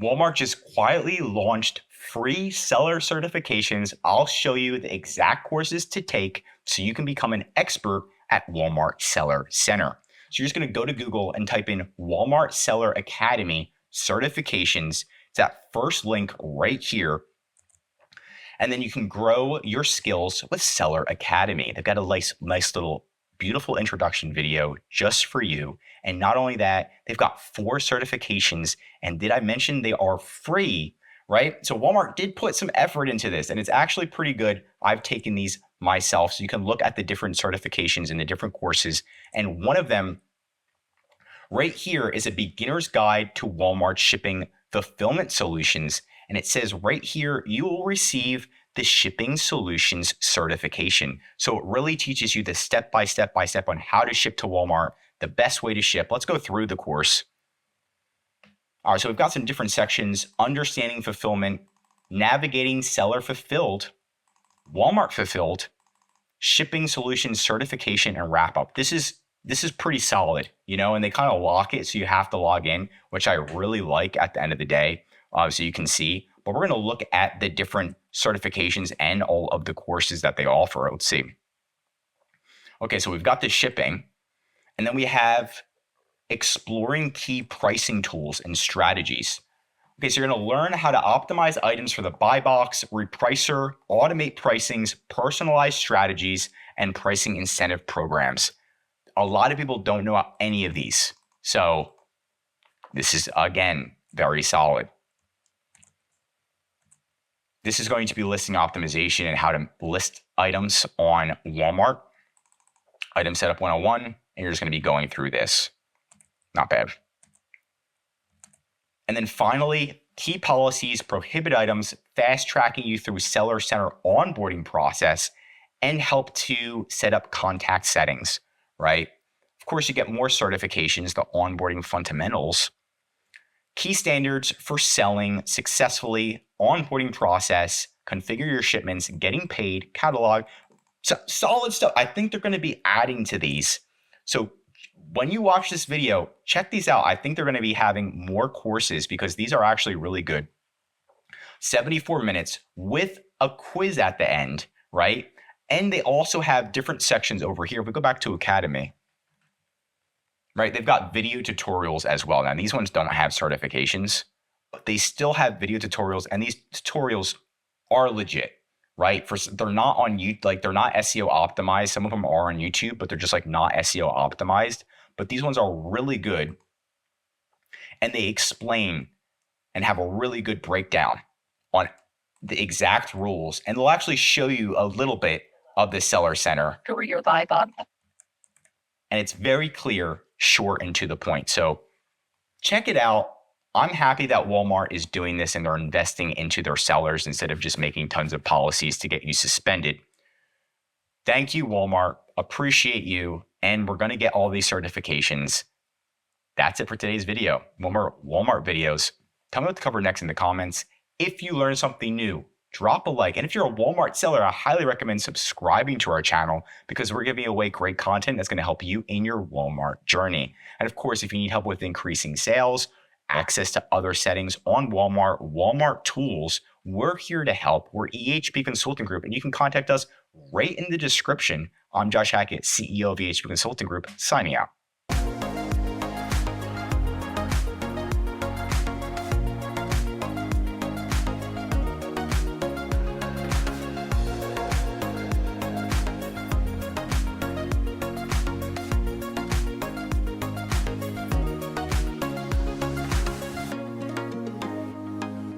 Walmart just quietly launched free seller certifications. I'll show you the exact courses to take so you can become an expert at Walmart Seller Center. So you're just going to go to Google and type in Walmart Seller Academy certifications. It's that first link right here. And then you can grow your skills with Seller Academy. They've got a nice little beautiful introduction video just for you. And not only that, they've got 4 certifications. And did I mention they are free, right? So Walmart did put some effort into this, and it's actually pretty good. I've taken these myself, so you can look at the different certifications and the different courses. And one of them right here is a beginner's guide to Walmart shipping fulfillment solutions. And it says right here, you will receive the shipping solutions certification. So it really teaches you the step by step on how to ship to Walmart, the best way to ship. Let's go through the course. All right, so we've got some different sections: understanding fulfillment, navigating seller fulfilled, Walmart fulfilled, shipping solutions certification, and wrap up. This is pretty solid, and they kind of lock it, so you have to log in, which I really like at the end of the day, so you can see. But we're going to look at the different certifications and all of the courses that they offer. Let's see. Okay, so we've got the shipping, and then we have exploring key pricing tools and strategies. Okay, so you're going to learn how to optimize items for the buy box, repricer, automate pricings, personalized strategies, and pricing incentive programs. A lot of people don't know any of these. So this is, again, very solid. This is going to be listing optimization and how to list items on Walmart. Item setup 101, and you're just going to be going through this. Not bad. And then finally, key policies prohibit items, fast tracking you through Seller Center onboarding process, and help to set up contact settings, right? Of course, you get more certifications, the onboarding fundamentals, key standards for selling successfully, onboarding process, configure your shipments, getting paid, catalog. So solid stuff. I think they're going to be adding to these. So when you watch this video, check these out. I think they're going to be having more courses because these are actually really good. 74 minutes with a quiz at the end, right? And they also have different sections over here. If we go back to Academy, right? They've got video tutorials as well. Now, these ones don't have certifications, but they still have video tutorials, and these tutorials are legit, right? They're not on YouTube, like they're not SEO optimized. Some of them are on YouTube, but they're just like not SEO optimized. But these ones are really good, and they explain and have a really good breakdown on the exact rules, and they'll actually show you a little bit of the Seller Center. Your vibe on. And it's very clear, short, and to the point. So check it out. I'm happy that Walmart is doing this and they're investing into their sellers instead of just making tons of policies to get you suspended. Thank you, Walmart. Appreciate you. And we're going to get all these certifications. That's it for today's video. Walmart videos. Tell me what to cover next in the comments. If you learned something new, drop a like. And if you're a Walmart seller, I highly recommend subscribing to our channel because we're giving away great content that's going to help you in your Walmart journey. And of course, if you need help with increasing sales, access to other settings on Walmart tools, we're here to help. We're EHP Consulting Group, and you can contact us right in the description. I'm Josh Hackett, CEO of EHP Consulting Group, signing out.